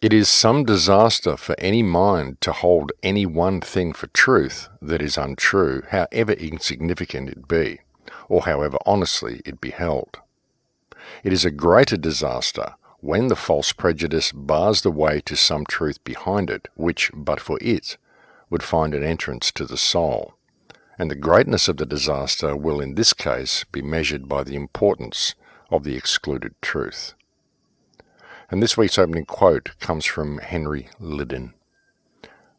It is some disaster for any mind to hold any one thing for truth that is untrue, however insignificant it be, or however honestly it be held. It is a greater disaster when the false prejudice bars the way to some truth behind it, which, but for it, would find an entrance to the soul. And the greatness of the disaster will in this case be measured by the importance of the excluded truth. And this week's opening quote comes from Henry Liddon.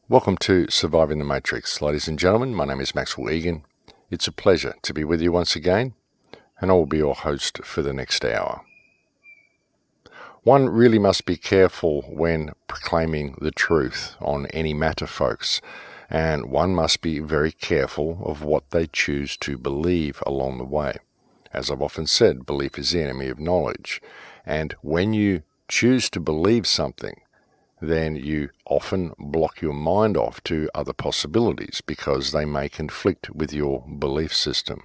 Welcome to Surviving the Matrix, ladies and gentlemen. My name is Maxwell Egan. It's a pleasure to be with you once again, and I will be your host for the next hour. One really must be careful when proclaiming the truth on any matter, folks, and one must be very careful of what they choose to believe along the way. As I've often said, belief is the enemy of knowledge, and when you choose to believe something, then you often block your mind off to other possibilities because they may conflict with your belief system.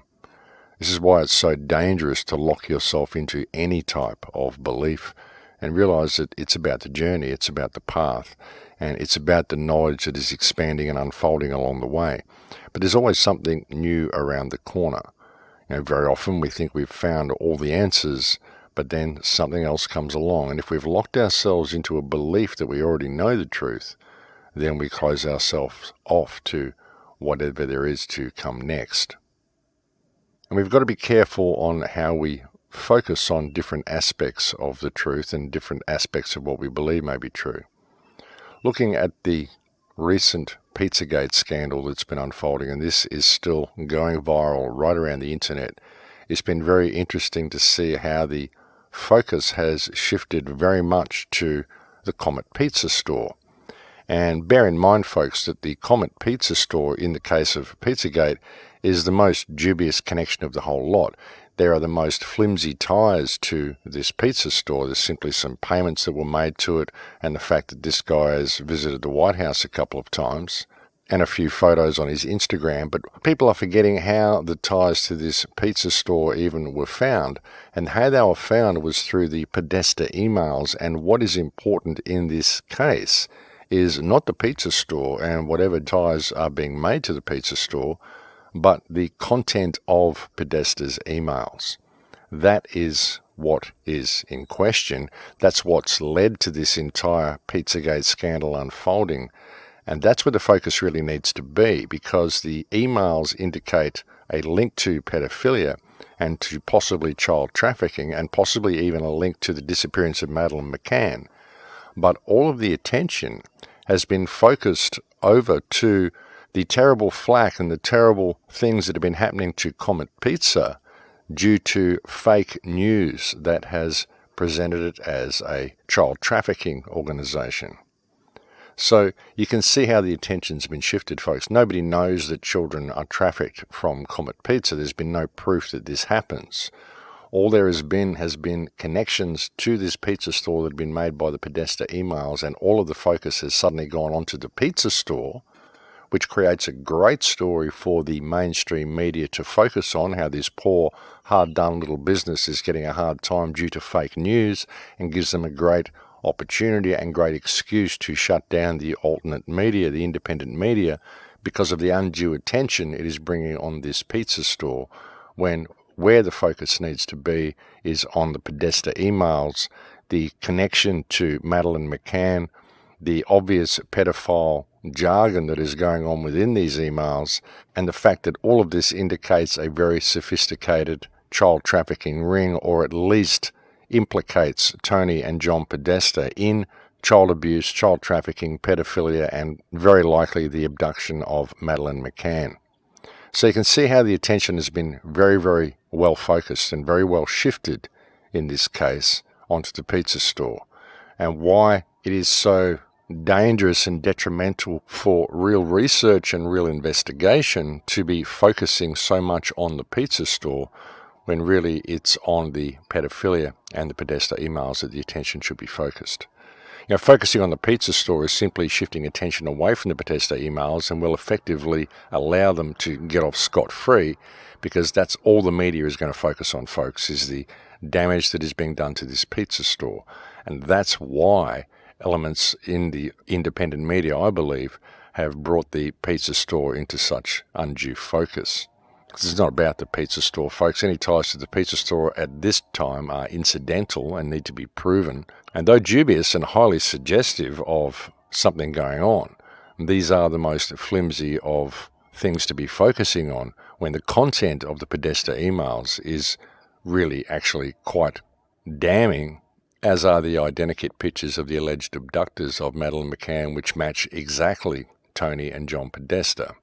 This is why it's so dangerous to lock yourself into any type of belief and realize that it's about the journey, it's about the path, and it's about the knowledge that is expanding and unfolding along the way. But there's always something new around the corner. Very often we think we've found all the answers, but then something else comes along. And if we've locked ourselves into a belief that we already know the truth, then we close ourselves off to whatever there is to come next. And we've got to be careful on how we focus on different aspects of the truth and different aspects of what we believe may be true. Looking at the recent PizzaGate scandal that's been unfolding, and this is still going viral right around the internet, it's been very interesting to see how the focus has shifted very much to the Comet Pizza store. And bear in mind, folks, that the Comet Pizza store, in the case of PizzaGate, is the most dubious connection of the whole lot. There are the most flimsy ties to this pizza store. There's simply some payments that were made to it, and the fact that this guy has visited the White House a couple of times, and a few photos on his Instagram, but people are forgetting how the ties to this pizza store even were found. And how they were found was through the Podesta emails, and what is important in this case is not the pizza store and whatever ties are being made to the pizza store, but the content of Podesta's emails. That is what is in question. That's what's led to this entire PizzaGate scandal unfolding. And that's where the focus really needs to be, because the emails indicate a link to pedophilia and to possibly child trafficking and possibly even a link to the disappearance of Madeleine McCann. But all of the attention has been focused over to the terrible flack and the terrible things that have been happening to Comet Pizza due to fake news that has presented it as a child trafficking organization. So you can see how the attention's been shifted, folks. Nobody knows that children are trafficked from Comet Pizza. There's been no proof that this happens. All there has been connections to this pizza store that have been made by the Podesta emails, and all of the focus has suddenly gone onto the pizza store, which creates a great story for the mainstream media to focus on, how this poor, hard-done little business is getting a hard time due to fake news, and gives them a great opportunity and great excuse to shut down the alternate media, the independent media, because of the undue attention it is bringing on this pizza store, when where the focus needs to be is on the Podesta emails, the connection to Madeleine McCann, the obvious pedophile jargon that is going on within these emails, and the fact that all of this indicates a very sophisticated child trafficking ring, or at least implicates Tony and John Podesta in child abuse, child trafficking, pedophilia, and very likely the abduction of Madeleine McCann. So you can see how the attention has been very, very well focused and very well shifted in this case onto the pizza store, and why it is so dangerous and detrimental for real research and real investigation to be focusing so much on the pizza store when really it's on the pedophilia and the Podesta emails that the attention should be focused. Focusing on the pizza store is simply shifting attention away from the Podesta emails and will effectively allow them to get off scot-free, because that's all the media is going to focus on, folks, is the damage that is being done to this pizza store. And that's why elements in the independent media, I believe, have brought the pizza store into such undue focus. Because it's not about the pizza store, folks. Any ties to the pizza store at this time are incidental and need to be proven. And though dubious and highly suggestive of something going on, these are the most flimsy of things to be focusing on when the content of the Podesta emails is really actually quite damning, as are the identikit pictures of the alleged abductors of Madeleine McCann, which match exactly Tony and John Podesta.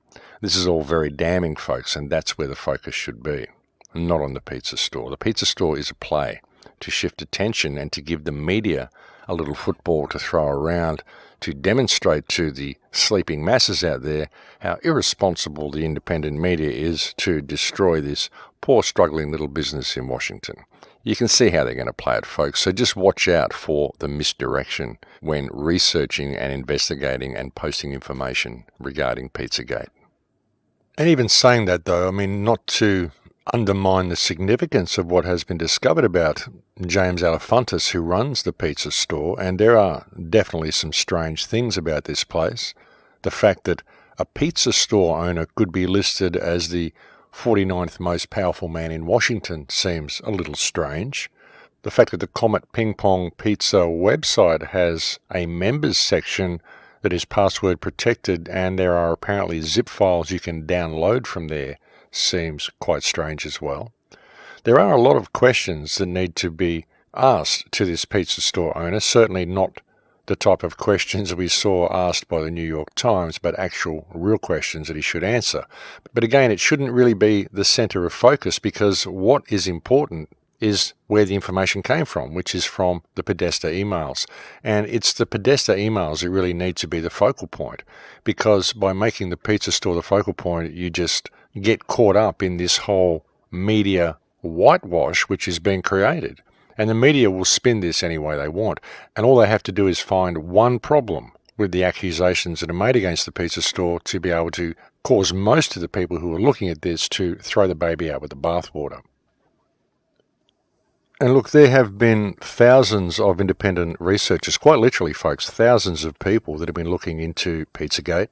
This is all very damning, folks, and that's where the focus should be, not on the pizza store. The pizza store is a play to shift attention and to give the media a little football to throw around to demonstrate to the sleeping masses out there how irresponsible the independent media is to destroy this poor, struggling little business in Washington. You can see how they're going to play it, folks, so just watch out for the misdirection when researching and investigating and posting information regarding PizzaGate. And even saying that, though, I mean, not to undermine the significance of what has been discovered about James Alefantis, who runs the pizza store, and there are definitely some strange things about this place. The fact that a pizza store owner could be listed as the 49th most powerful man in Washington seems a little strange. The fact that the Comet Ping Pong Pizza website has a members section that is password protected and there are apparently zip files you can download from there seems quite strange as well. There are a lot of questions that need to be asked to this pizza store owner, certainly not the type of questions we saw asked by the New York Times, but actual real questions that he should answer. But again, it shouldn't really be the center of focus, because what is important is where the information came from, which is from the Podesta emails. And it's the Podesta emails that really need to be the focal point, because by making the pizza store the focal point, you just get caught up in this whole media whitewash which is being created. And the media will spin this any way they want. And all they have to do is find one problem with the accusations that are made against the pizza store to be able to cause most of the people who are looking at this to throw the baby out with the bathwater. And look, there have been thousands of independent researchers, quite literally, folks, thousands of people that have been looking into PizzaGate.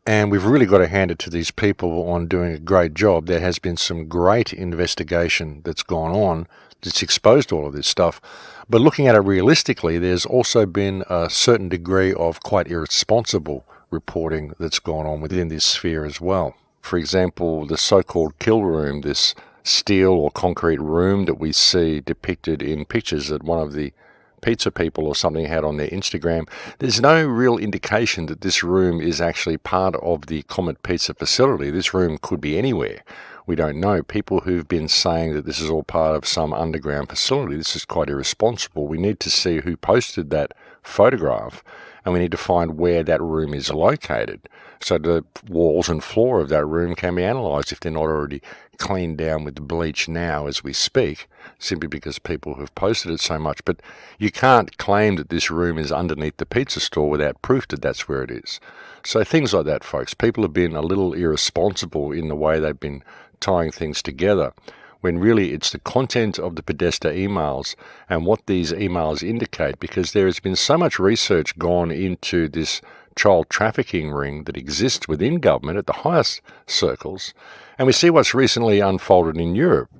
And we've really got to hand it to these people on doing a great job. There has been some great investigation that's gone on that's exposed all of this stuff. But looking at it realistically, there's also been a certain degree of quite irresponsible reporting that's gone on within this sphere as well. For example, the so-called kill room, this steel or concrete room that we see depicted in pictures that one of the pizza people or something had on their Instagram, there's no real indication that this room is actually part of the Comet Pizza facility. This room could be anywhere. We don't know. People who've been saying that this is all part of some underground facility, this is quite irresponsible. We need to see who posted that photograph, and we need to find where that room is located, so the walls and floor of that room can be analysed if they're not already cleaned down with bleach now as we speak, simply because people have posted it so much. But you can't claim that this room is underneath the pizza store without proof that that's where it is. So things like that, folks. People have been a little irresponsible in the way they've been tying things together, when really it's the content of the Podesta emails and what these emails indicate, because there has been so much research gone into this child trafficking ring that exists within government at the highest circles. And we see what's recently unfolded in Europe.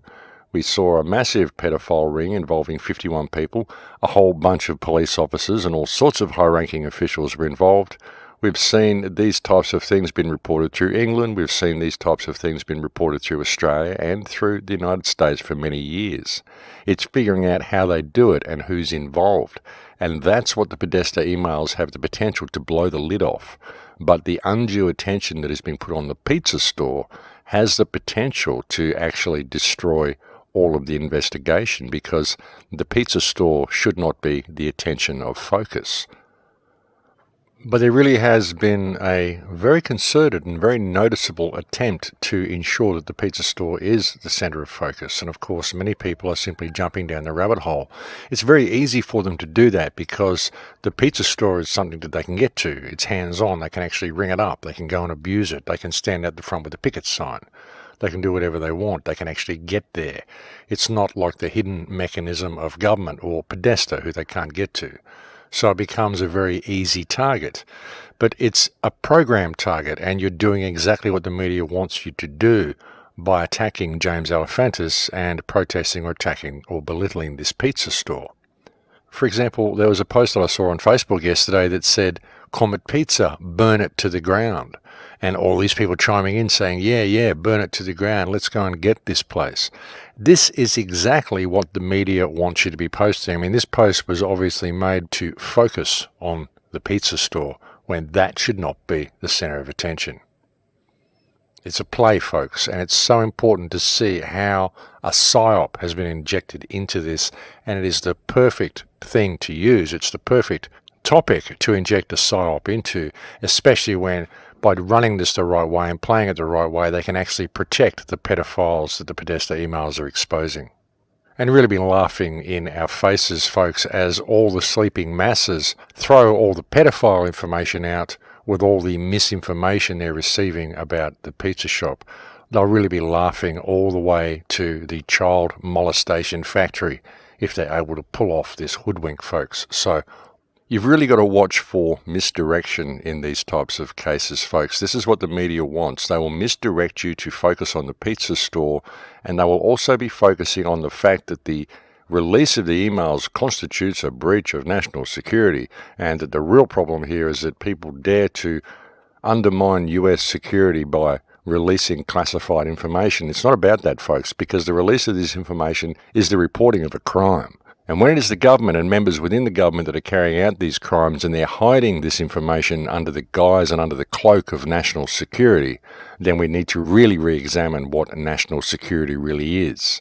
We saw a massive pedophile ring involving 51 people, a whole bunch of police officers and all sorts of high-ranking officials were involved. We've seen these types of things been reported through England. We've seen these types of things been reported through Australia and through the United States for many years. It's figuring out how they do it and who's involved. And that's what the Podesta emails have the potential to blow the lid off. But the undue attention that has been put on the pizza store has the potential to actually destroy all of the investigation, because the pizza store should not be the attention of focus. But there really has been a very concerted and very noticeable attempt to ensure that the pizza store is the centre of focus. And of course, many people are simply jumping down the rabbit hole. It's very easy for them to do that because the pizza store is something that they can get to. It's hands-on. They can actually ring it up. They can go and abuse it. They can stand at the front with a picket sign. They can do whatever they want. They can actually get there. It's not like the hidden mechanism of government or Podesta, who they can't get to. So it becomes a very easy target. But it's a program target, and you're doing exactly what the media wants you to do by attacking James Alefantis and protesting or attacking or belittling this pizza store. For example, there was a post that I saw on Facebook yesterday that said, "Comet Pizza, burn it to the ground." And all these people chiming in saying, yeah, burn it to the ground, let's go and get this place. This is exactly what the media wants you to be posting. I mean, this post was obviously made to focus on the pizza store when that should not be the center of attention. It's a play, folks, and it's so important to see how a Psyop has been injected into this, and it is the perfect thing to use. It's the perfect topic to inject a Psyop into, especially when, by running this the right way and playing it the right way, they can actually protect the pedophiles that the Podesta emails are exposing. And really been laughing in our faces, folks, as all the sleeping masses throw all the pedophile information out with all the misinformation they're receiving about the pizza shop. They'll really be laughing all the way to the child molestation factory if they're able to pull off this hoodwink, folks. So you've really got to watch for misdirection in these types of cases, folks. This is what the media wants. They will misdirect you to focus on the pizza store, and they will also be focusing on the fact that the release of the emails constitutes a breach of national security, and that the real problem here is that people dare to undermine US security by releasing classified information. It's not about that, folks, because the release of this information is the reporting of a crime. And when it is the government and members within the government that are carrying out these crimes and they're hiding this information under the guise and under the cloak of national security, then we need to really re-examine what national security really is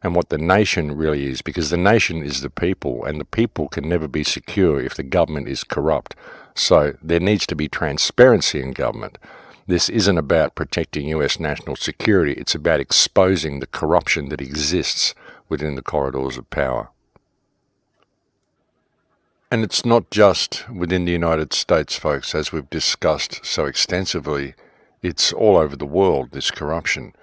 and what the nation really is, because the nation is the people, and the people can never be secure if the government is corrupt. So there needs to be transparency in government. This isn't about protecting US national security, it's about exposing the corruption that exists within the corridors of power. And it's not just within the United States, folks, as we've discussed so extensively. It's all over the world, this corruption.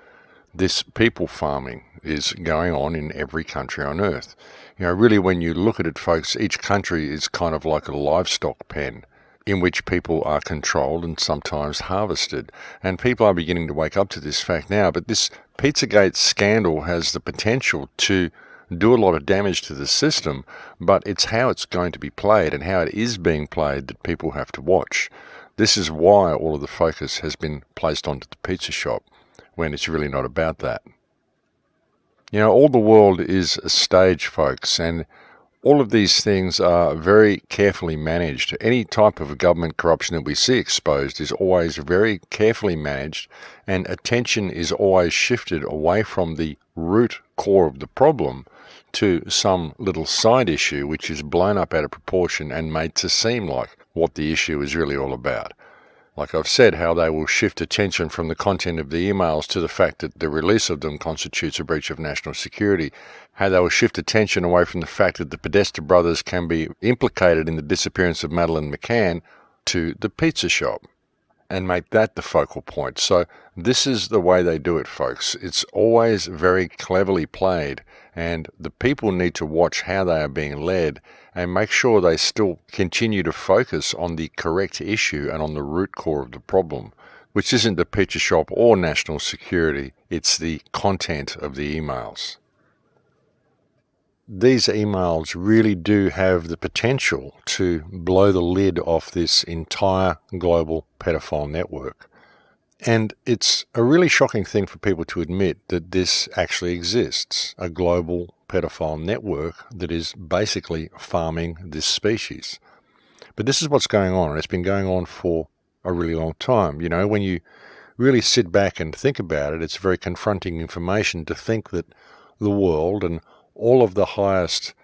This people farming is going on in every country on earth. You know, really, when you look at it, folks, each country is kind of like a livestock pen in which people are controlled and sometimes harvested. And people are beginning to wake up to this fact now. But this PizzaGate scandal has the potential to do a lot of damage to the system, but it's how it's going to be played and how it is being played that people have to watch. This is why all of the focus has been placed onto the pizza shop, when it's really not about that. You know, all the world is a stage, folks, and all of these things are very carefully managed. Any type of government corruption that we see exposed is always very carefully managed, and attention is always shifted away from the root core of the problem to some little side issue which is blown up out of proportion and made to seem like what the issue is really all about. Like I've said, how they will shift attention from the content of the emails to the fact that the release of them constitutes a breach of national security. How they will shift attention away from the fact that the Podesta brothers can be implicated in the disappearance of Madeleine McCann to the pizza shop and make that the focal point. So this is the way they do it, folks. It's always very cleverly played, and the people need to watch how they are being led and make sure they still continue to focus on the correct issue and on the root core of the problem, which isn't the pizza shop or national security, it's the content of the emails. These emails really do have the potential to blow the lid off this entire global pedophile network. And it's a really shocking thing for people to admit that this actually exists, a global pedophile network that is basically farming this species. But this is what's going on, and it's been going on for a really long time. You know, when you really sit back and think about it, it's very confronting information to think that the world and all of the highest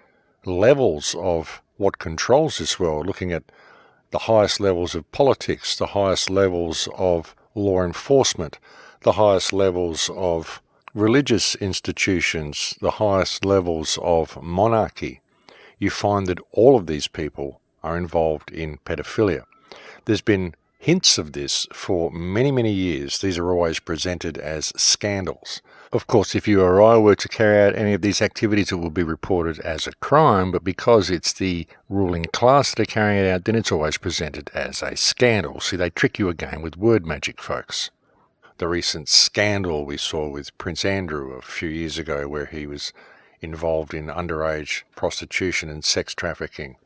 levels of what controls this world, looking at the highest levels of politics, the highest levels of law enforcement, the highest levels of religious institutions, the highest levels of monarchy, you find that all of these people are involved in pedophilia. There's been hints of this for many, many years. These are always presented as scandals. Of course, if you or I were to carry out any of these activities, it will be reported as a crime, but because it's the ruling class that are carrying it out, then it's always presented as a scandal. See, they trick you again with word magic, folks. The recent scandal we saw with Prince Andrew a few years ago, where he was involved in underage prostitution and sex trafficking.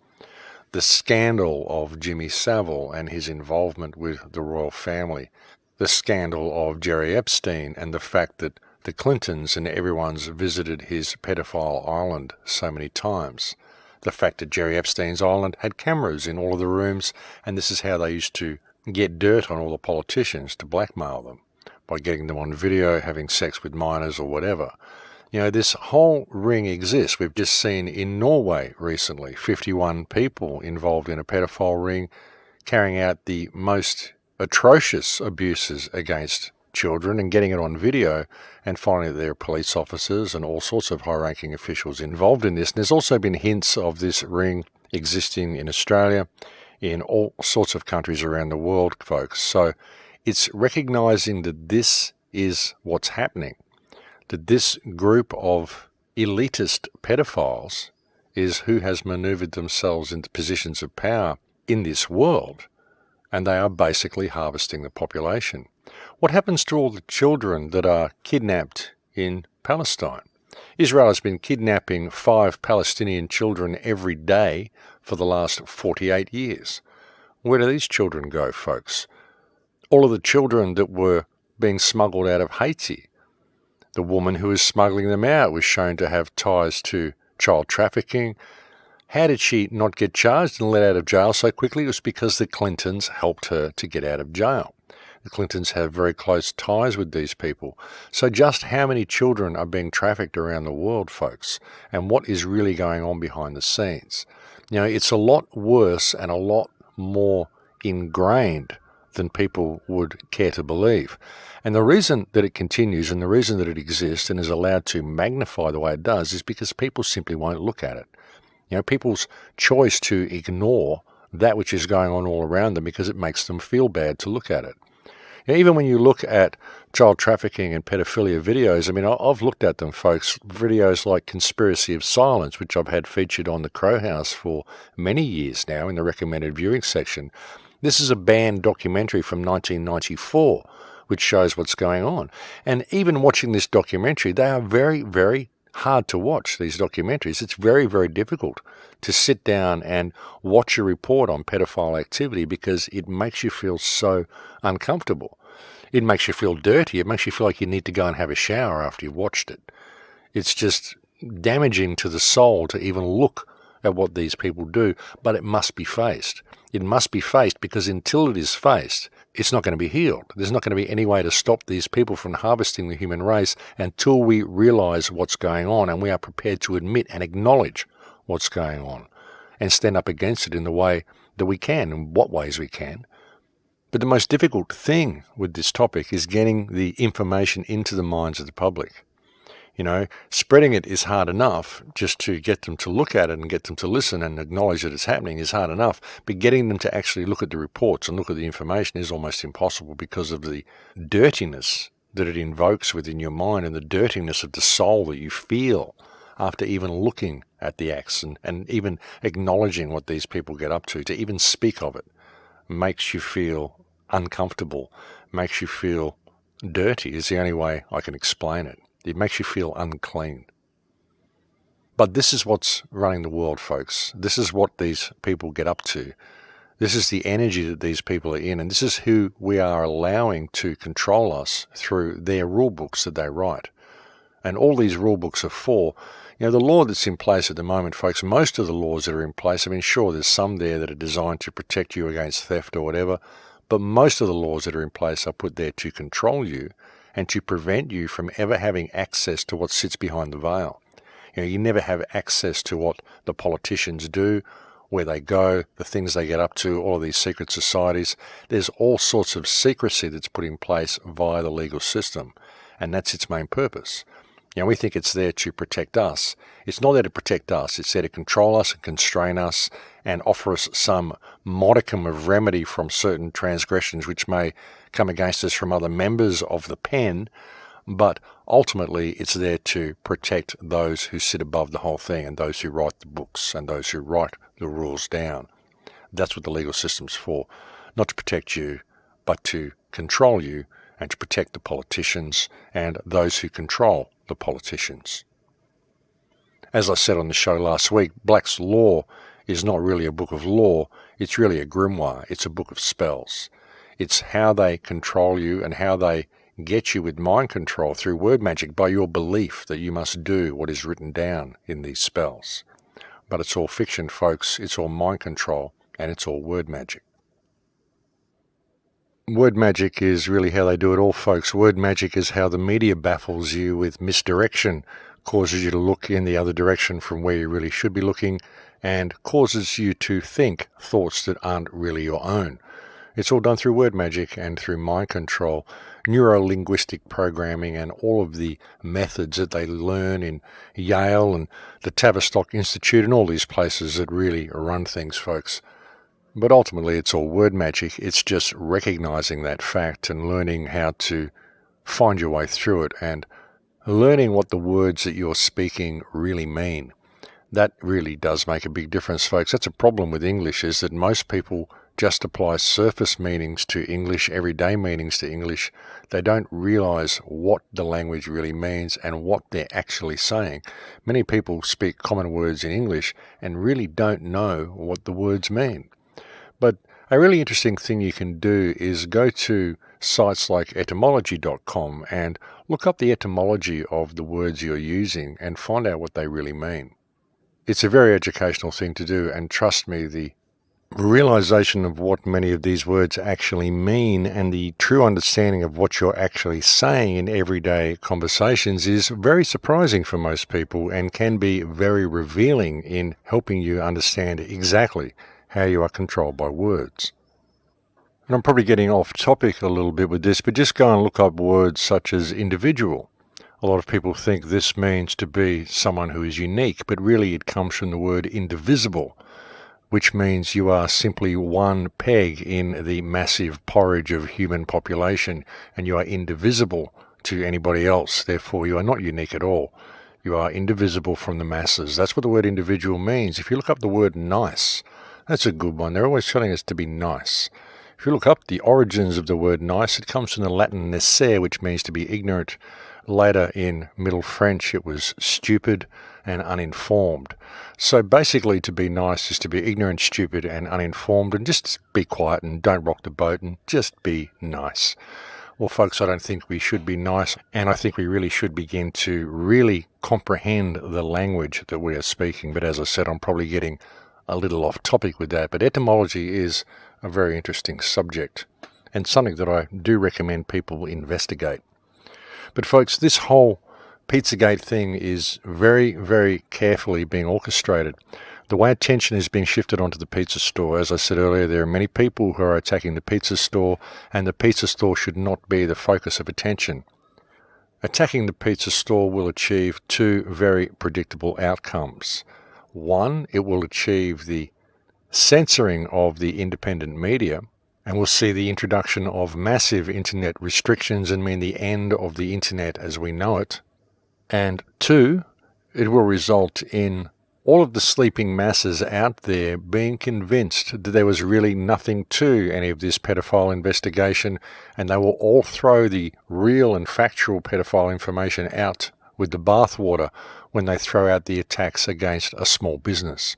The scandal of Jimmy Savile and his involvement with the royal family. The scandal of Jerry Epstein and the fact that the Clintons and everyone's visited his pedophile island so many times. The fact that Jerry Epstein's island had cameras in all of the rooms, and this is how they used to get dirt on all the politicians to blackmail them, by getting them on video having sex with minors or whatever. You know, this whole ring exists. We've just seen in Norway recently 51 people involved in a pedophile ring carrying out the most atrocious abuses against children and getting it on video, and finding that there are police officers and all sorts of high-ranking officials involved in this. And there's also been hints of this ring existing in Australia, in all sorts of countries around the world, folks. So it's recognizing that this is what's happening, that this group of elitist pedophiles is who has maneuvered themselves into positions of power in this world, and they are basically harvesting the population. What happens to all the children that are kidnapped in Palestine? Israel has been kidnapping 5 Palestinian children every day for the last 48 years. Where do these children go, folks? All of the children that were being smuggled out of Haiti. The woman who was smuggling them out was shown to have ties to child trafficking. How did she not get charged and let out of jail so quickly? It was because the Clintons helped her to get out of jail. The Clintons have very close ties with these people. So just how many children are being trafficked around the world, folks? And what is really going on behind the scenes? You know, it's a lot worse and a lot more ingrained than people would care to believe. And the reason that it continues and the reason that it exists and is allowed to magnify the way it does is because people simply won't look at it. You know, people's choice to ignore that which is going on all around them because it makes them feel bad to look at it. Now, even when you look at child trafficking and pedophilia videos, I mean, I've looked at them, folks, videos like Conspiracy of Silence, which I've had featured on the Crow House for many years now in the recommended viewing section. This is a banned documentary from 1994, which shows what's going on. And even watching this documentary, they are very, very hard to watch, these documentaries. It's very, very difficult to sit down and watch a report on pedophile activity because it makes you feel so uncomfortable. It makes you feel dirty. It makes you feel like you need to go and have a shower after you've watched it. It's just damaging to the soul to even look at what these people do, but it must be faced. It must be faced because until it is faced, it's not going to be healed. There's not going to be any way to stop these people from harvesting the human race until we realize what's going on and we are prepared to admit and acknowledge what's going on and stand up against it in the way that we can, in what ways we can. But the most difficult thing with this topic is getting the information into the minds of the public. You know, spreading it is hard enough. Just to get them to look at it and get them to listen and acknowledge that it's happening is hard enough. But getting them to actually look at the reports and look at the information is almost impossible because of the dirtiness that it invokes within your mind and the dirtiness of the soul that you feel after even looking at the acts and even acknowledging what these people get up to even speak of it makes you feel uncomfortable, makes you feel dirty is the only way I can explain it. It makes you feel unclean. But this is what's running the world, folks. This is what these people get up to. This is the energy that these people are in, and this is who we are allowing to control us through their rule books that they write. And all these rule books are for, you know, the law that's in place at the moment, folks, most of the laws that are in place, I mean, sure, there's some there that are designed to protect you against theft or whatever, but most of the laws that are in place are put there to control you and to prevent you from ever having access to what sits behind the veil. You know, you never have access to what the politicians do, where they go, the things they get up to, all of these secret societies. There's all sorts of secrecy that's put in place via the legal system, and that's its main purpose. We think it's there to protect us. It's not there to protect us. It's there to control us and constrain us and offer us some modicum of remedy from certain transgressions which may come against us from other members of the pen. But ultimately, it's there to protect those who sit above the whole thing and those who write the books and those who write the rules down. That's what the legal system's for. Not to protect you, but to control you and to protect the politicians and those who control the politicians. As I said on the show last week, Black's Law is not really a book of law, it's really a grimoire, it's a book of spells. It's how they control you and how they get you with mind control through word magic by your belief that you must do what is written down in these spells. But it's all fiction, folks, it's all mind control, and it's all word magic. Word magic is really how they do it all, folks. Word magic is how the media baffles you with misdirection, causes you to look in the other direction from where you really should be looking, and causes you to think thoughts that aren't really your own. It's all done through word magic and through mind control, neuro-linguistic programming, and all of the methods that they learn in Yale and the Tavistock Institute and all these places that really run things, folks. But ultimately, it's all word magic. It's just recognizing that fact and learning how to find your way through it and learning what the words that you're speaking really mean. That really does make a big difference, folks. That's a problem with English, is that most people just apply surface meanings to English, everyday meanings to English. They don't realize what the language really means and what they're actually saying. Many people speak common words in English and really don't know what the words mean. But a really interesting thing you can do is go to sites like etymology.com and look up the etymology of the words you're using and find out what they really mean. It's a very educational thing to do, and trust me, the realization of what many of these words actually mean and the true understanding of what you're actually saying in everyday conversations is very surprising for most people and can be very revealing in helping you understand exactly how you are controlled by words. And I'm probably getting off topic a little bit with this, but just go and look up words such as individual. A lot of people think this means to be someone who is unique, but really it comes from the word indivisible, which means you are simply one peg in the massive porridge of human population, and you are indivisible to anybody else. Therefore, you are not unique at all. You are indivisible from the masses. That's what the word individual means. If you look up the word nice, that's a good one. They're always telling us to be nice. If you look up the origins of the word nice, it comes from the Latin necere, which means to be ignorant. Later in Middle French, it was stupid and uninformed. So basically, to be nice is to be ignorant, stupid, and uninformed, and just be quiet and don't rock the boat and just be nice. Well, folks, I don't think we should be nice, and I think we really should begin to really comprehend the language that we are speaking. But as I said, I'm probably getting a little off topic with that, but etymology is a very interesting subject and something that I do recommend people investigate. But folks, this whole PizzaGate thing is very, very carefully being orchestrated. The way attention is being shifted onto the pizza store, as I said earlier, there are many people who are attacking the pizza store, and the pizza store should not be the focus of attention. Attacking the pizza store will achieve two very predictable outcomes. One, it will achieve the censoring of the independent media, and we'll see the introduction of massive internet restrictions and mean the end of the internet as we know it. And two, it will result in all of the sleeping masses out there being convinced that there was really nothing to any of this pedophile investigation, and they will all throw the real and factual pedophile information out with the bathwater when they throw out the attacks against a small business.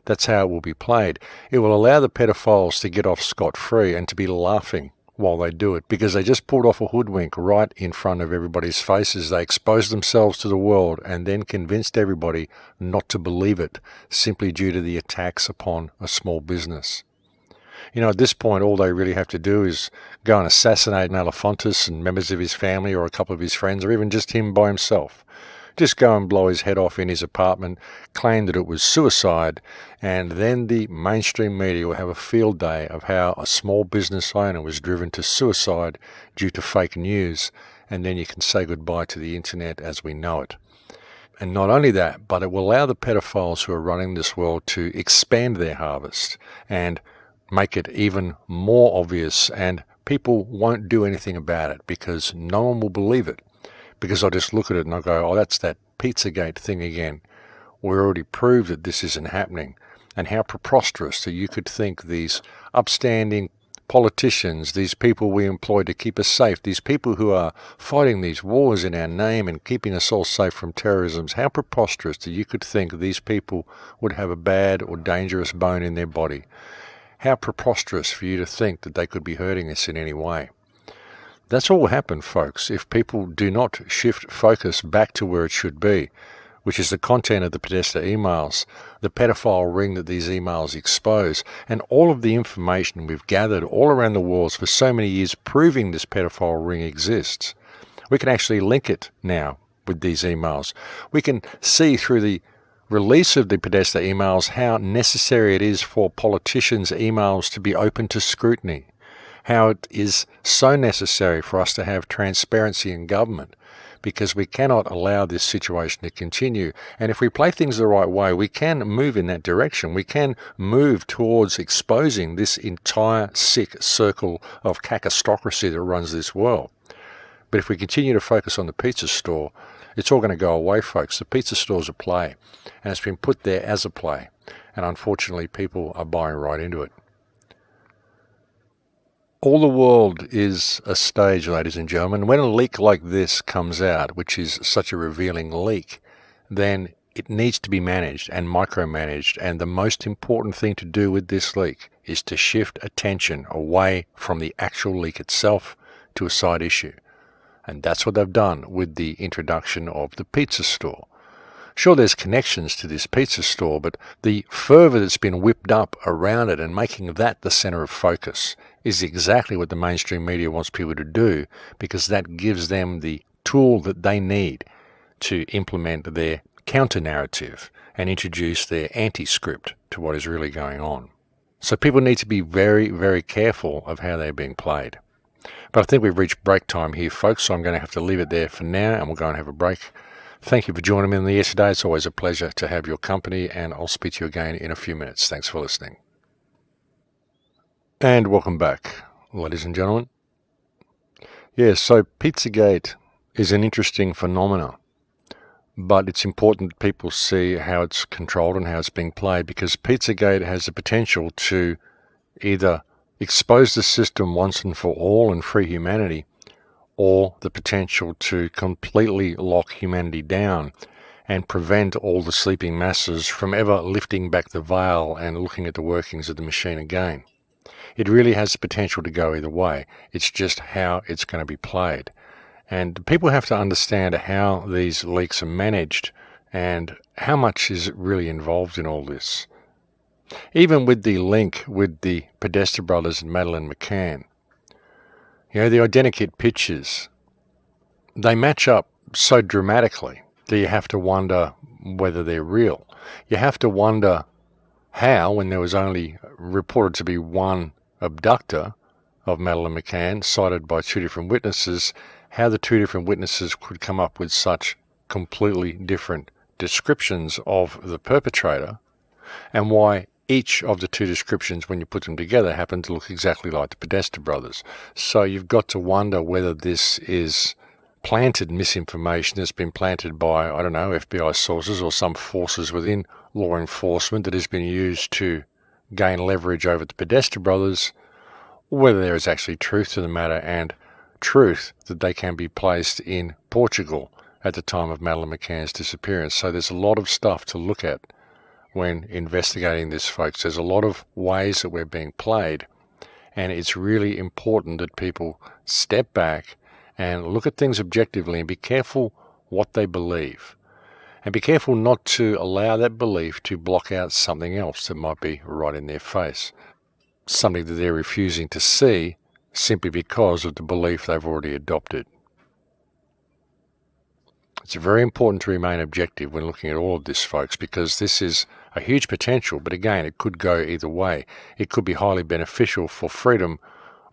That's how it will be played. It will allow the pedophiles to get off scot-free and to be laughing while they do it, because they just pulled off a hoodwink right in front of everybody's faces. They exposed themselves to the world and then convinced everybody not to believe it, simply due to the attacks upon a small business. You know, at this point, all they really have to do is go and assassinate an Elefantis and members of his family or a couple of his friends, or even just him by himself. Just go and blow his head off in his apartment, claim that it was suicide, and then the mainstream media will have a field day of how a small business owner was driven to suicide due to fake news, and then you can say goodbye to the internet as we know it. And not only that, but it will allow the pedophiles who are running this world to expand their harvest and make it even more obvious, and people won't do anything about it because no one will believe it. Because I'll just look at it and I'll go, oh, that's that PizzaGate thing again. We already proved that this isn't happening. And how preposterous that you could think these upstanding politicians, these people we employ to keep us safe, these people who are fighting these wars in our name and keeping us all safe from terrorism, how preposterous that you could think these people would have a bad or dangerous bone in their body. How preposterous for you to think that they could be hurting us in any way. That's all will happen, folks, if people do not shift focus back to where it should be, which is the content of the Podesta emails, the pedophile ring that these emails expose, and all of the information we've gathered all around the world for so many years proving this pedophile ring exists. We can actually link it now with these emails. We can see through the release of the Podesta emails how necessary it is for politicians' emails to be open to scrutiny, how it is so necessary for us to have transparency in government, because we cannot allow this situation to continue. And if we play things the right way, we can move in that direction. We can move towards exposing this entire sick circle of cacostocracy that runs this world. But if we continue to focus on the pizza store, it's all going to go away, folks. The pizza store's a play, and it's been put there as a play. And unfortunately, people are buying right into it. All the world is a stage, ladies and gentlemen. When a leak like this comes out, which is such a revealing leak, then it needs to be managed and micromanaged. And the most important thing to do with this leak is to shift attention away from the actual leak itself to a side issue. And that's what they've done with the introduction of the pizza store. Sure, there's connections to this pizza store, but the fervour that's been whipped up around it and making that the centre of focus is exactly what the mainstream media wants people to do, because that gives them the tool that they need to implement their counter-narrative and introduce their anti-script to what is really going on. So people need to be very, very careful of how they're being played. But I think we've reached break time here, folks, so I'm going to have to leave it there for now, and we'll go and have a break. Thank you for joining me in the air today. It's always a pleasure to have your company, and I'll speak to you again in a few minutes. Thanks for listening. And welcome back, ladies and gentlemen. Yes, so PizzaGate is an interesting phenomenon, but it's important that people see how it's controlled and how it's being played, because PizzaGate has the potential to either expose the system once and for all and free humanity, or the potential to completely lock humanity down and prevent all the sleeping masses from ever lifting back the veil and looking at the workings of the machine again. It really has the potential to go either way. It's just how it's going to be played. And people have to understand how these leaks are managed and how much is really involved in all this. Even with the link with the Podesta brothers and Madeleine McCann, you know, the identikit pictures, they match up so dramatically that you have to wonder whether they're real. You have to wonder how, when there was only reported to be one abductor of Madeleine McCann, cited by two different witnesses, how the two different witnesses could come up with such completely different descriptions of the perpetrator, and why each of the two descriptions, when you put them together, happen to look exactly like the Podesta brothers. So you've got to wonder whether this is planted misinformation that's been planted by, I don't know, FBI sources or some forces within law enforcement that has been used to gain leverage over the Podesta brothers, or whether there is actually truth to the matter and truth that they can be placed in Portugal at the time of Madeleine McCann's disappearance. So there's a lot of stuff to look at when investigating this, folks. There's a lot of ways that we're being played, and it's really important that people step back and look at things objectively and be careful what they believe. And be careful not to allow that belief to block out something else that might be right in their face, something that they're refusing to see simply because of the belief they've already adopted. It's very important to remain objective when looking at all of this, folks, because this is a huge potential, but again, it could go either way. It could be highly beneficial for freedom,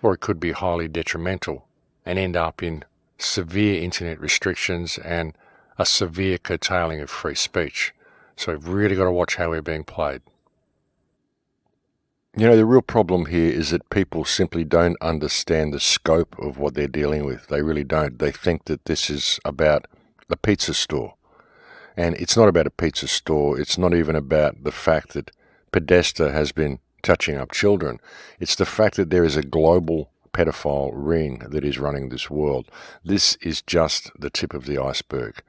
or it could be highly detrimental and end up in severe internet restrictions, and a severe curtailing of free speech. So we've really got to watch how we're being played. You know, the real problem here is that people simply don't understand the scope of what they're dealing with. They really don't. They think that this is about a pizza store. And it's not about a pizza store. It's not even about the fact that Podesta has been touching up children. It's the fact that there is a global pedophile ring that is running this world. This is just the tip of the iceberg.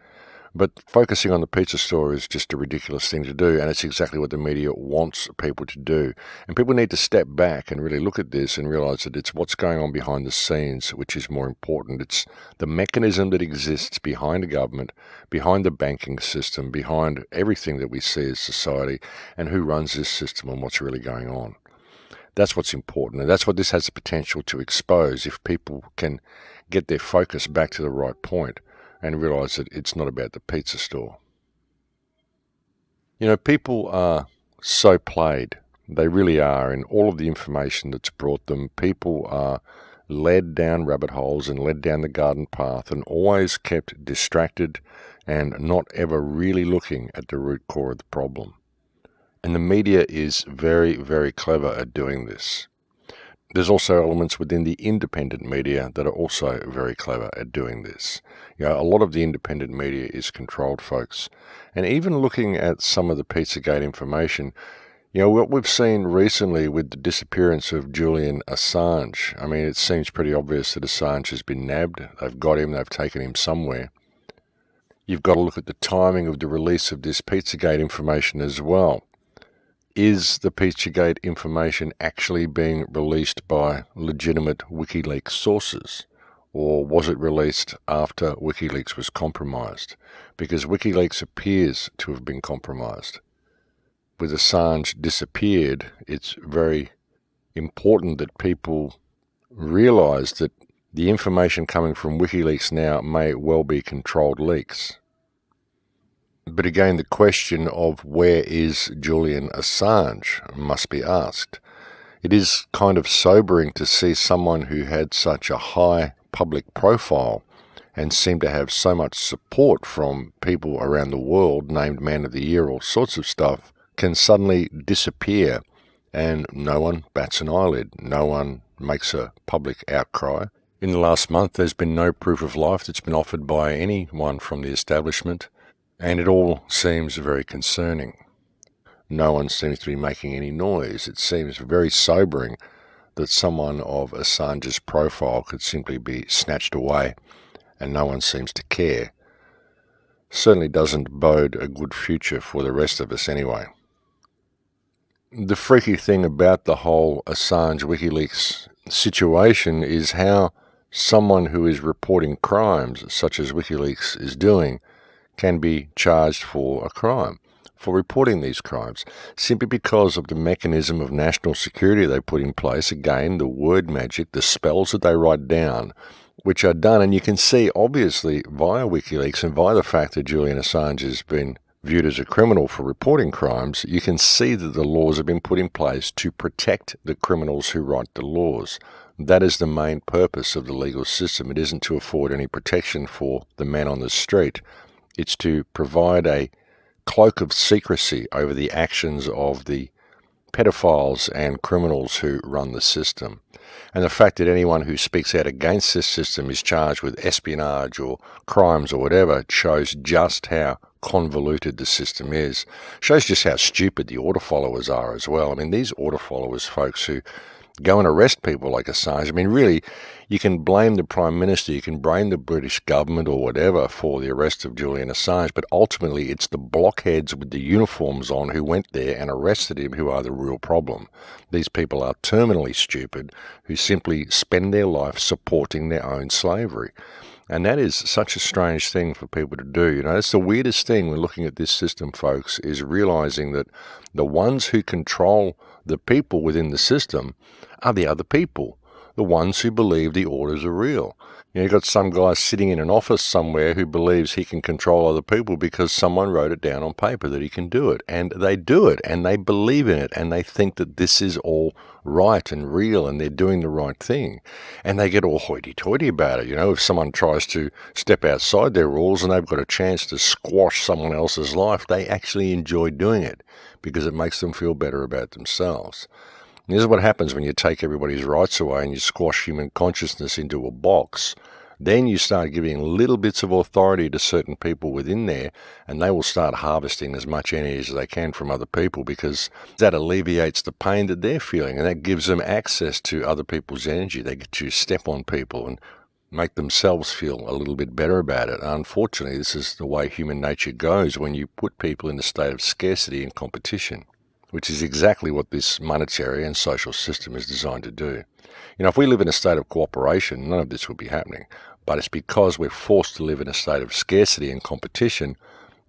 But focusing on the pizza store is just a ridiculous thing to do, and it's exactly what the media wants people to do. And people need to step back and really look at this and realize that it's what's going on behind the scenes which is more important. It's the mechanism that exists behind the government, behind the banking system, behind everything that we see as society, and who runs this system and what's really going on. That's what's important, and that's what this has the potential to expose if people can get their focus back to the right point and realize that it's not about the pizza store. You know, people are so played. They really are. In all of the information that's brought them, people are led down rabbit holes and led down the garden path and always kept distracted and not ever really looking at the root core of the problem. And the media is very, very clever at doing this. There's also elements within the independent media that are also very clever at doing this. You know, a lot of the independent media is controlled, folks. And even looking at some of the PizzaGate information, you know, what we've seen recently with the disappearance of Julian Assange, I mean, it seems pretty obvious that Assange has been nabbed. They've got him, they've taken him somewhere. You've got to look at the timing of the release of this PizzaGate information as well. Is the PizzaGate information actually being released by legitimate WikiLeaks sources? Or was it released after WikiLeaks was compromised? Because WikiLeaks appears to have been compromised. With Assange disappeared, it's very important that people realize that the information coming from WikiLeaks now may well be controlled leaks. But again, the question of where is Julian Assange must be asked. It is kind of sobering to see someone who had such a high public profile and seemed to have so much support from people around the world, named Man of the Year, all sorts of stuff, can suddenly disappear and no one bats an eyelid. No one makes a public outcry. In the last month, there's been no proof of life that's been offered by anyone from the establishment. And it all seems very concerning. No one seems to be making any noise. It seems very sobering that someone of Assange's profile could simply be snatched away and no one seems to care. Certainly doesn't bode a good future for the rest of us anyway. The freaky thing about the whole Assange WikiLeaks situation is how someone who is reporting crimes, such as WikiLeaks is doing, can be charged for a crime, for reporting these crimes, simply because of the mechanism of national security they put in place. Again, the word magic, the spells that they write down, which are done, and you can see obviously via WikiLeaks and via the fact that Julian Assange has been viewed as a criminal for reporting crimes, you can see that the laws have been put in place to protect the criminals who write the laws. That is the main purpose of the legal system. It isn't to afford any protection for the man on the street. It's to provide a cloak of secrecy over the actions of the pedophiles and criminals who run the system. And the fact that anyone who speaks out against this system is charged with espionage or crimes or whatever shows just how convoluted the system is. Shows just how stupid the order followers are as well. I mean, these order followers, folks, who go and arrest people like Assange. I mean, really, you can blame the Prime Minister, you can blame the British government or whatever for the arrest of Julian Assange, but ultimately it's the blockheads with the uniforms on who went there and arrested him who are the real problem. These people are terminally stupid who simply spend their life supporting their own slavery. And that is such a strange thing for people to do. You know, it's the weirdest thing when looking at this system, folks, is realizing that the ones who control the people within the system are the other people, the ones who believe the orders are real. You've got some guy sitting in an office somewhere who believes he can control other people because someone wrote it down on paper that he can do it. And they do it, and they believe in it, and they think that this is all right and real, and they're doing the right thing. And they get all hoity-toity about it. If someone tries to step outside their rules and they've got a chance to squash someone else's life, they actually enjoy doing it because it makes them feel better about themselves. And this is what happens when you take everybody's rights away and you squash human consciousness into a box. Then you start giving little bits of authority to certain people within there, and they will start harvesting as much energy as they can from other people because that alleviates the pain that they're feeling, and that gives them access to other people's energy. They get to step on people and make themselves feel a little bit better about it. Unfortunately, this is the way human nature goes when you put people in a state of scarcity and competition, which is exactly what this monetary and social system is designed to do. If we live in a state of cooperation, none of this would be happening. But it's because we're forced to live in a state of scarcity and competition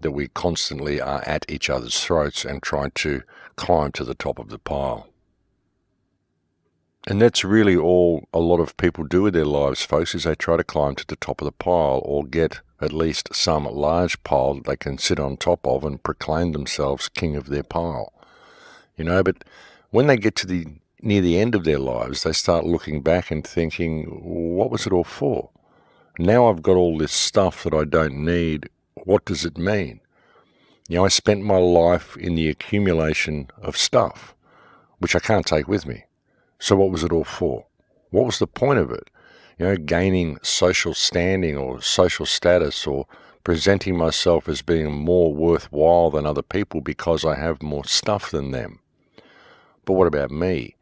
that we constantly are at each other's throats and trying to climb to the top of the pile. And that's really all a lot of people do with their lives, folks, is they try to climb to the top of the pile or get at least some large pile that they can sit on top of and proclaim themselves king of their pile. But when they get to near the end of their lives, they start looking back and thinking, what was it all for? Now I've got all this stuff that I don't need. What does it mean? I spent my life in the accumulation of stuff, which I can't take with me. So what was it all for? What was the point of it? Gaining social standing or social status, or presenting myself as being more worthwhile than other people because I have more stuff than them. But what about me?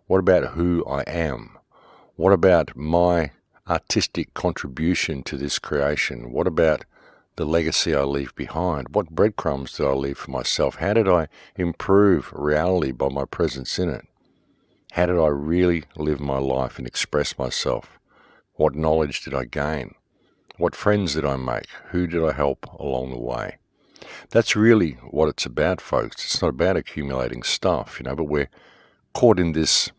What about who I am? What about my artistic contribution to this creation? What about the legacy I leave behind? What breadcrumbs did I leave for myself? How did I improve reality by my presence in it? How did I really live my life and express myself? What knowledge did I gain? What friends did I make? Who did I help along the way? That's really what it's about, folks. It's not about accumulating stuff, but we're caught in this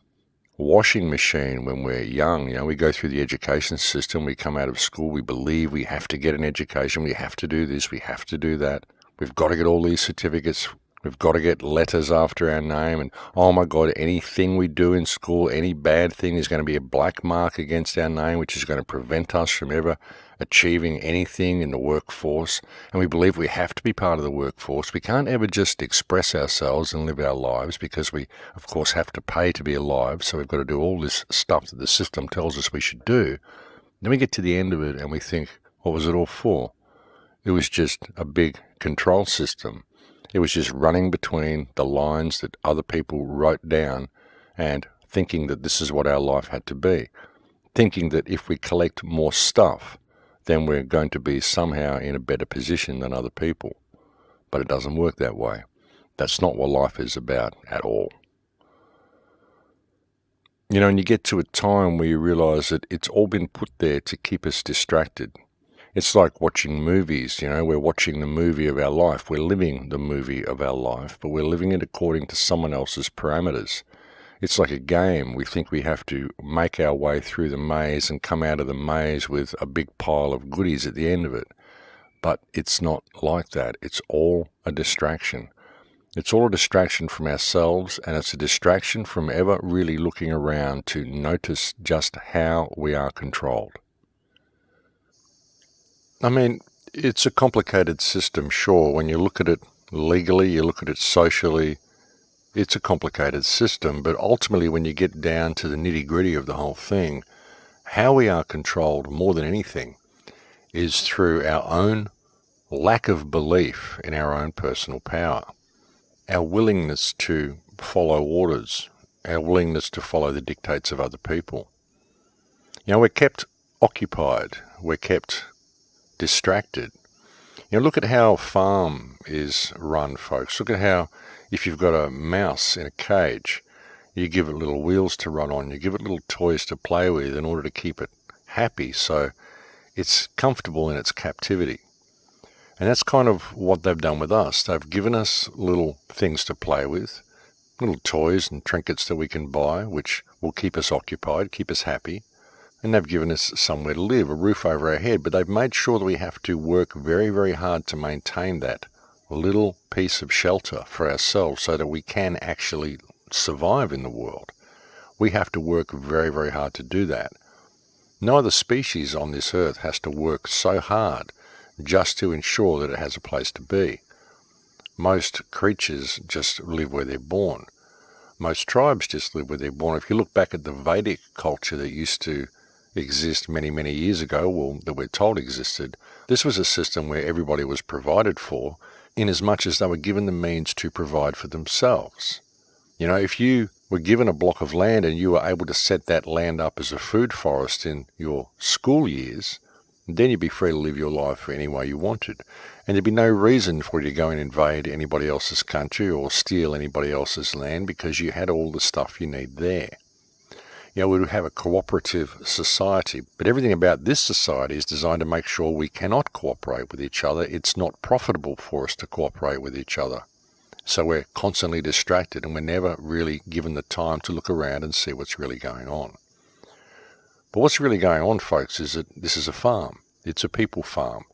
washing machine when we're young. We go through the education system, we come out of school, we believe we have to get an education, we have to do this, we have to do that. We've got to get all these certificates, we've got to get letters after our name, and oh my God, anything we do in school, any bad thing is going to be a black mark against our name, which is going to prevent us from ever achieving anything in the workforce. And we believe we have to be part of the workforce. We can't ever just express ourselves and live our lives because we, of course, have to pay to be alive. So we've got to do all this stuff that the system tells us we should do. Then we get to the end of it and we think, what was it all for? It was just a big control system. It was just running between the lines that other people wrote down and thinking that this is what our life had to be. Thinking that if we collect more stuff, then we're going to be somehow in a better position than other people. But it doesn't work that way. That's not what life is about at all. And you get to a time where you realize that it's all been put there to keep us distracted. It's like watching movies, we're watching the movie of our life. We're living the movie of our life, but we're living it according to someone else's parameters. It's like a game. We think we have to make our way through the maze and come out of the maze with a big pile of goodies at the end of it. But it's not like that. It's all a distraction. It's all a distraction from ourselves, and it's a distraction from ever really looking around to notice just how we are controlled. It's a complicated system, sure. When you look at it legally, you look at it socially, it's a complicated system, but ultimately when you get down to the nitty-gritty of the whole thing, how we are controlled more than anything is through our own lack of belief in our own personal power, our willingness to follow orders, our willingness to follow the dictates of other people. We're kept occupied, we're kept distracted. Look at how a farm is run, folks. Look at how, if you've got a mouse in a cage, you give it little wheels to run on, you give it little toys to play with in order to keep it happy so it's comfortable in its captivity. And that's kind of what they've done with us. They've given us little things to play with, little toys and trinkets that we can buy, which will keep us occupied, keep us happy. And they've given us somewhere to live, a roof over our head, but they've made sure that we have to work very, very hard to maintain that little piece of shelter for ourselves so that we can actually survive in the world. We have to work very, very hard to do that. No other species on this earth has to work so hard just to ensure that it has a place to be. Most creatures just live where they're born. Most tribes just live where they're born. If you look back at the Vedic culture that used to exist many, many years ago, well, that we're told existed, this was a system where everybody was provided for in as much as they were given the means to provide for themselves. You know, if you were given a block of land and you were able to set that land up as a food forest in your school years, then you'd be free to live your life any way you wanted. And there'd be no reason for you to go and invade anybody else's country or steal anybody else's land because you had all the stuff you need there. You know, we would have a cooperative society, but everything about this society is designed to make sure we cannot cooperate with each other. It's not profitable for us to cooperate with each other. So we're constantly distracted and we're never really given the time to look around and see what's really going on. But what's really going on, folks, is that this is a farm. It's a people farm.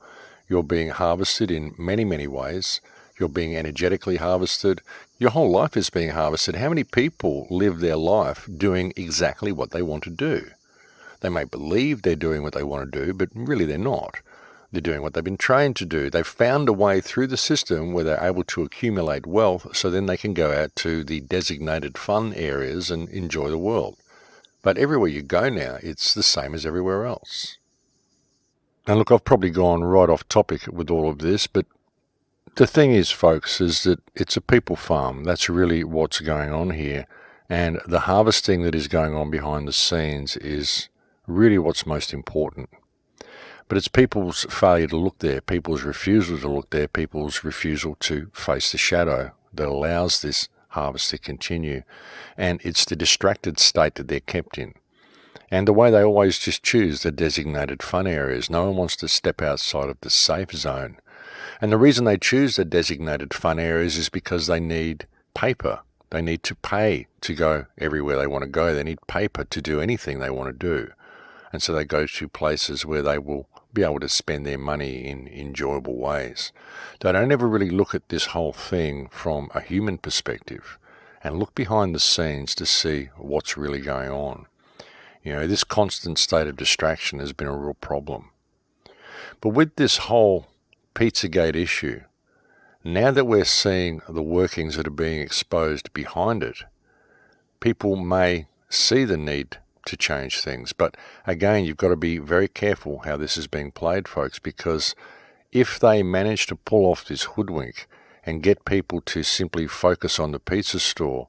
You're being harvested in many, many ways. You're being energetically harvested. Your whole life is being harvested. How many people live their life doing exactly what they want to do? They may believe they're doing what they want to do, but really they're not. They're doing what they've been trained to do. They've found a way through the system where they're able to accumulate wealth so then they can go out to the designated fun areas and enjoy the world. But everywhere you go now, it's the same as everywhere else. Now look, I've probably gone right off topic with all of this, but the thing is, folks, is that it's a people farm. That's really what's going on here. And the harvesting that is going on behind the scenes is really what's most important. But it's people's failure to look there, people's refusal to look there, people's refusal to face the shadow that allows this harvest to continue. And it's the distracted state that they're kept in. And the way they always just choose the designated fun areas. No one wants to step outside of the safe zone. And the reason they choose the designated fun areas is because they need paper. They need to pay to go everywhere they want to go. They need paper to do anything they want to do. And so they go to places where they will be able to spend their money in enjoyable ways. They don't ever really look at this whole thing from a human perspective and look behind the scenes to see what's really going on. You know, this constant state of distraction has been a real problem. But with this whole PizzaGate issue, now that we're seeing the workings that are being exposed behind it, people may see the need to change things. But again, you've got to be very careful how this is being played, folks, because if they manage to pull off this hoodwink and get people to simply focus on the pizza store,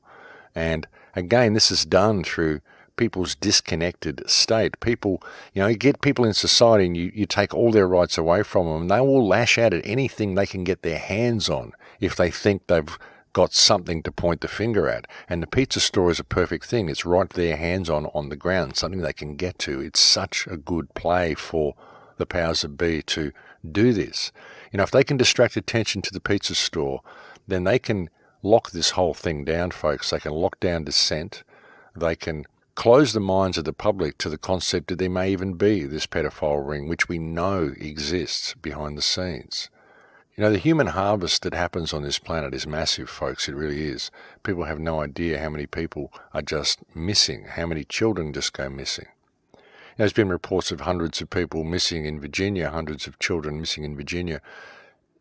and again, this is done through people's disconnected state. People, you know, you get people in society and you take all their rights away from them, and they will lash out at anything they can get their hands on if they think they've got something to point the finger at. And the pizza store is a perfect thing. It's right there, hands on the ground, something they can get to. It's such a good play for the powers that be to do this. You know, if they can distract attention to the pizza store, then they can lock this whole thing down, folks. They can lock down dissent. They can close the minds of the public to the concept that there may even be this pedophile ring, which we know exists behind the scenes. You know, the human harvest that happens on this planet is massive, folks. It really is. People have no idea how many people are just missing, how many children just go missing. There's been reports of hundreds of people missing in Virginia, hundreds of children missing in Virginia.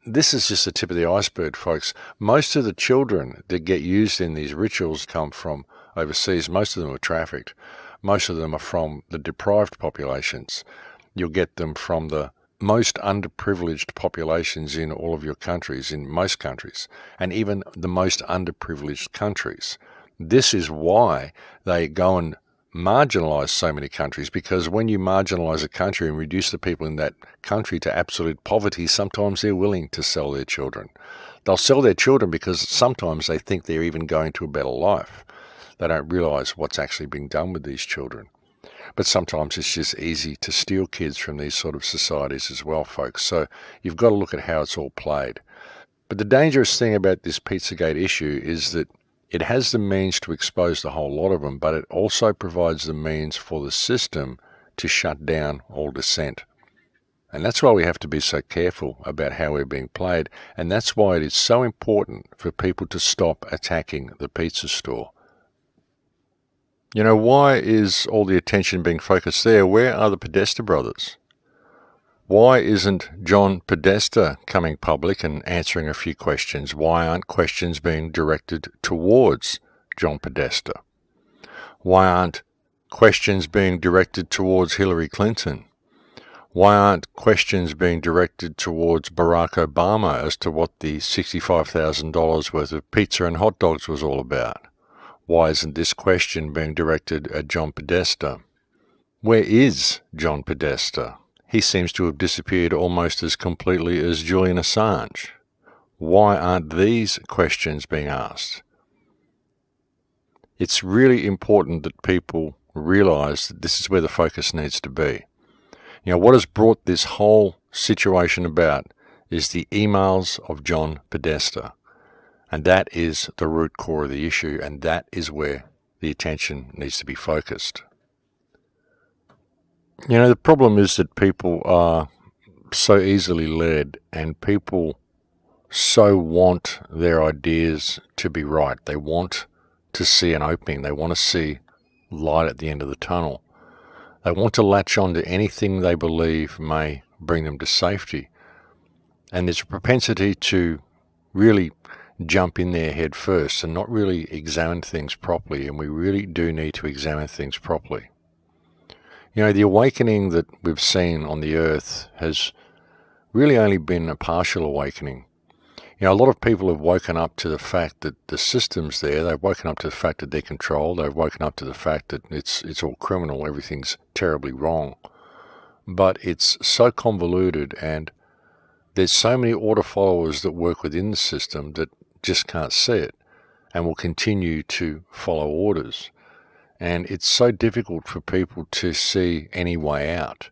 This is just the tip of the iceberg, folks. Most of the children that get used in these rituals come from overseas. Most of them are trafficked. Most of them are from the deprived populations. You'll get them from the most underprivileged populations in all of your countries, in most countries, and even the most underprivileged countries. This is why they go and marginalize so many countries, because when you marginalize a country and reduce the people in that country to absolute poverty, sometimes they're willing to sell their children. They'll sell their children because sometimes they think they're even going to a better life. They don't realize what's actually being done with these children. But sometimes it's just easy to steal kids from these sort of societies as well, folks. So you've got to look at how it's all played. But the dangerous thing about this PizzaGate issue is that it has the means to expose the whole lot of them, but it also provides the means for the system to shut down all dissent. And that's why we have to be so careful about how we're being played, and that's why it is so important for people to stop attacking the pizza store. You know, why is all the attention being focused there? Where are the Podesta brothers? Why isn't John Podesta coming public and answering a few questions? Why aren't questions being directed towards John Podesta? Why aren't questions being directed towards Hillary Clinton? Why aren't questions being directed towards Barack Obama as to what the $65,000 worth of pizza and hot dogs was all about? Why isn't this question being directed at John Podesta? Where is John Podesta? He seems to have disappeared almost as completely as Julian Assange. Why aren't these questions being asked? It's really important that people realize that this is where the focus needs to be. You know, what has brought this whole situation about is the emails of John Podesta. And that is the root core of the issue, and that is where the attention needs to be focused. You know, the problem is that people are so easily led, and people so want their ideas to be right. They want to see an opening. They want to see light at the end of the tunnel. They want to latch on to anything they believe may bring them to safety. And there's a propensity to really jump in there head first and not really examine things properly, and we really do need to examine things properly. You know, the awakening that we've seen on the earth has really only been a partial awakening. You know, a lot of people have woken up to the fact that the system's there. They've woken up to the fact that they're controlled. They've woken up to the fact that it's all criminal. Everything's terribly wrong. But it's so convoluted, and there's so many order followers that work within the system that just can't see it and will continue to follow orders. And it's so difficult for people to see any way out.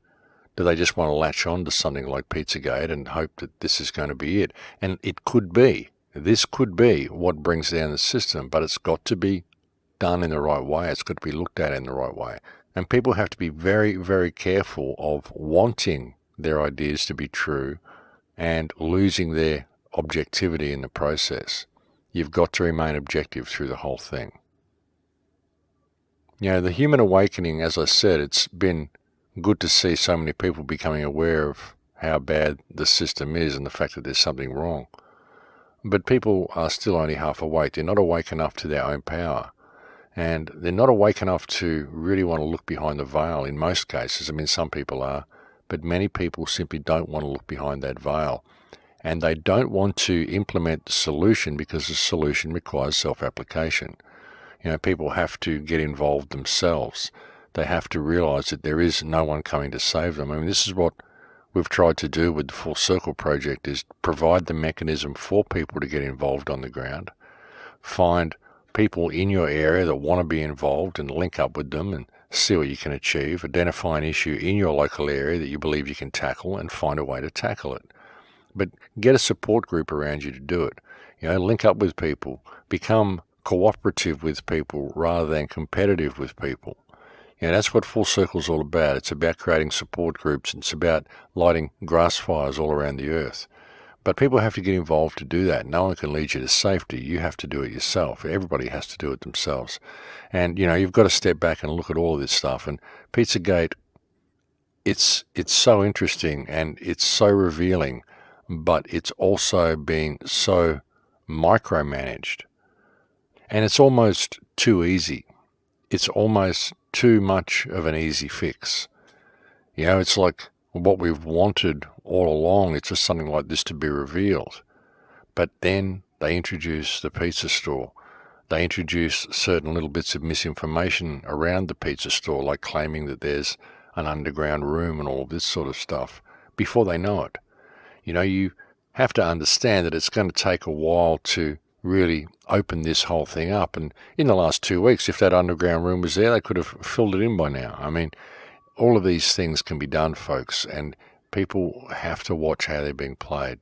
Do they just want to latch on to something like PizzaGate and hope that this is going to be it? And it could be. This could be what brings down the system, but it's got to be done in the right way. It's got to be looked at in the right way. And people have to be very, very careful of wanting their ideas to be true and losing their objectivity in the process. You've got to remain objective through the whole thing. You know, the human awakening, as I said, it's been good to see so many people becoming aware of how bad the system is and the fact that there's something wrong. But people are still only half awake. They're not awake enough to their own power. And they're not awake enough to really want to look behind the veil in most cases. I mean, some people are, but many people simply don't want to look behind that veil. And they don't want to implement the solution because the solution requires self-application. You know, people have to get involved themselves. They have to realize that there is no one coming to save them. I mean, this is what we've tried to do with the Full Circle project, is provide the mechanism for people to get involved on the ground, find people in your area that want to be involved and link up with them and see what you can achieve, identify an issue in your local area that you believe you can tackle and find a way to tackle it. But get a support group around you to do it. You know, link up with people, become cooperative with people rather than competitive with people. You know, that's what Full Circle's all about. It's about creating support groups. It's about lighting grass fires all around the earth. But people have to get involved to do that. No one can lead you to safety. You have to do it yourself. Everybody has to do it themselves. And, you know, you've got to step back and look at all of this stuff. And PizzaGate, it's so interesting and it's so revealing, but it's also being so micromanaged. And it's almost too easy. It's almost too much of an easy fix. You know, it's like what we've wanted all along. It's just something like this to be revealed. But then they introduce the pizza store. They introduce certain little bits of misinformation around the pizza store, like claiming that there's an underground room and all of this sort of stuff, before they know it. You know, you have to understand that it's going to take a while to really open this whole thing up. And in the last 2 weeks, if that underground room was there, they could have filled it in by now. I mean, all of these things can be done, folks, and people have to watch how they're being played.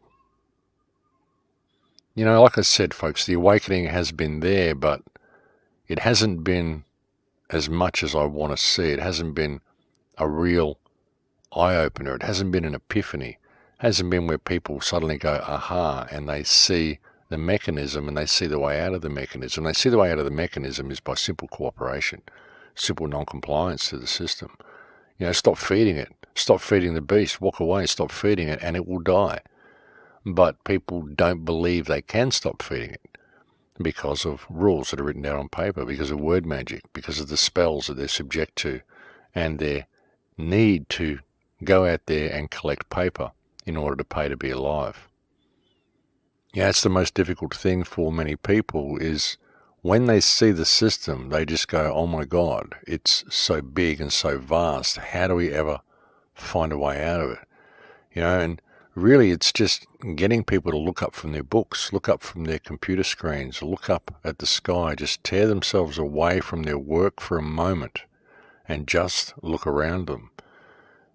You know, like I said, folks, the awakening has been there, but it hasn't been as much as I want to see. It hasn't been a real eye-opener. It hasn't been an epiphany. It hasn't been where people suddenly go, aha, and they see the mechanism and they see the way out of the mechanism. They see the way out of the mechanism is by simple cooperation, simple non-compliance to the system. Stop feeding it. Stop feeding the beast. Walk away, stop feeding it, and it will die. But people don't believe they can stop feeding it because of rules that are written down on paper, because of word magic, because of the spells that they're subject to, and their need to go out there and collect paper in order to pay to be alive. It's the most difficult thing for many people is when they see the system, they just go, oh my God, it's so big and so vast. How do we ever find a way out of it? And really it's just getting people to look up from their books, look up from their computer screens, look up at the sky, just tear themselves away from their work for a moment and just look around them.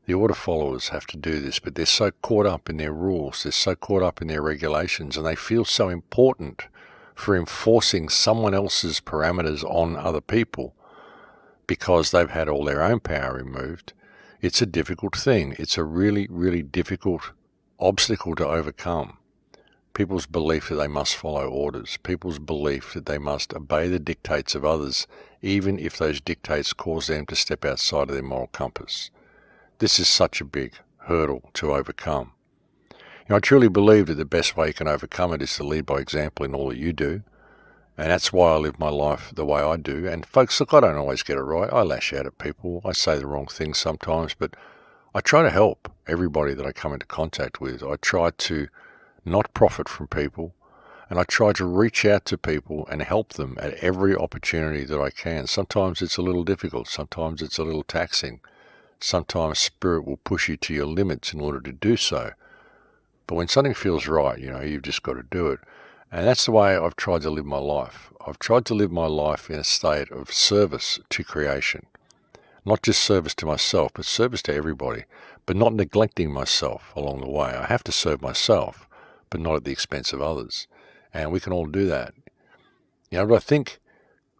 The order followers have to do this, but they're so caught up in their rules, they're so caught up in their regulations, and they feel so important for enforcing someone else's parameters on other people because they've had all their own power removed. It's a difficult thing. It's a really, really difficult obstacle to overcome. People's belief that they must follow orders, people's belief that they must obey the dictates of others, even if those dictates cause them to step outside of their moral compass. This is such a big hurdle to overcome. I truly believe that the best way you can overcome it is to lead by example in all that you do. And that's why I live my life the way I do. And folks, look, I don't always get it right. I lash out at people. I say the wrong things sometimes, but I try to help everybody that I come into contact with. I try to not profit from people, and I try to reach out to people and help them at every opportunity that I can. Sometimes it's a little difficult. Sometimes it's a little taxing. Sometimes spirit will push you to your limits in order to do so. But when something feels right, you've just got to do it. And that's the way I've tried to live my life. I've tried to live my life in a state of service to creation. Not just service to myself, but service to everybody, but not neglecting myself along the way. I have to serve myself, but not at the expense of others. And we can all do that. But I think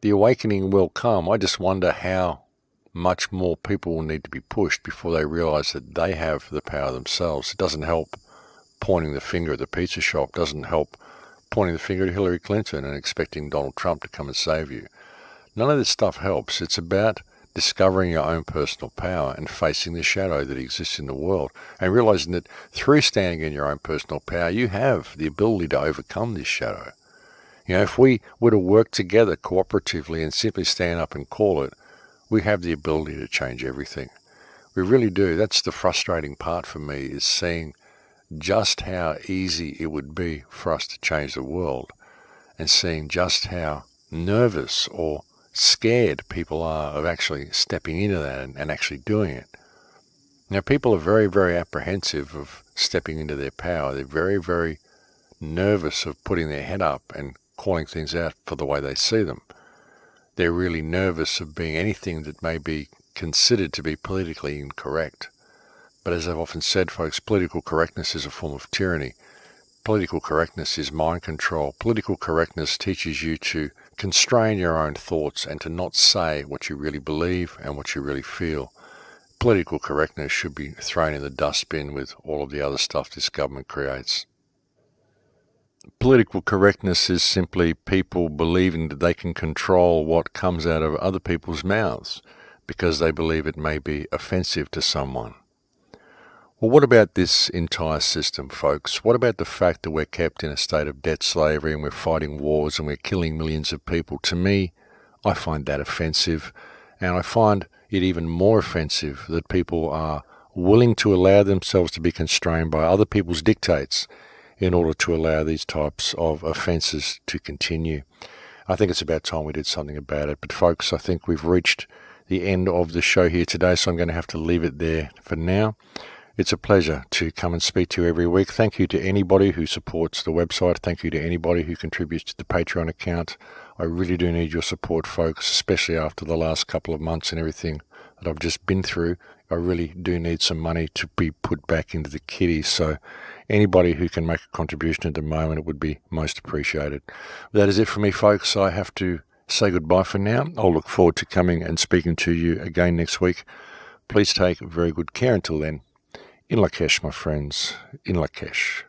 the awakening will come. I just wonder how much more people will need to be pushed before they realize that they have the power themselves. It doesn't help pointing the finger at the pizza shop. It doesn't help pointing the finger at Hillary Clinton and expecting Donald Trump to come and save you. None of this stuff helps. It's about discovering your own personal power and facing the shadow that exists in the world and realizing that through standing in your own personal power, you have the ability to overcome this shadow. If we were to work together cooperatively and simply stand up and call it, we have the ability to change everything. We really do. That's the frustrating part for me, is seeing just how easy it would be for us to change the world and seeing just how nervous or scared people are of actually stepping into that and actually doing it. People are very, very apprehensive of stepping into their power. They're very, very nervous of putting their head up and calling things out for the way they see them. They're really nervous of being anything that may be considered to be politically incorrect. But as I've often said, folks, political correctness is a form of tyranny. Political correctness is mind control. Political correctness teaches you to constrain your own thoughts and to not say what you really believe and what you really feel. Political correctness should be thrown in the dustbin with all of the other stuff this government creates. Political correctness is simply people believing that they can control what comes out of other people's mouths because they believe it may be offensive to someone. Well, what about this entire system, folks? What about the fact that we're kept in a state of debt slavery and we're fighting wars and we're killing millions of people? To me, I find that offensive, and I find it even more offensive that people are willing to allow themselves to be constrained by other people's dictates in order to allow these types of offences to continue. I think it's about time we did something about it. But folks, I think we've reached the end of the show here today, so I'm going to have to leave it there for now. It's a pleasure to come and speak to you every week. Thank you to anybody who supports the website. Thank you to anybody who contributes to the Patreon account. I really do need your support, folks, especially after the last couple of months and everything that I've just been through. I really do need some money to be put back into the kitty. So anybody who can make a contribution at the moment, it would be most appreciated. That is it for me, folks. I have to say goodbye for now. I'll look forward to coming and speaking to you again next week. Please take very good care until then. In Lakesh, my friends, in Lakesh.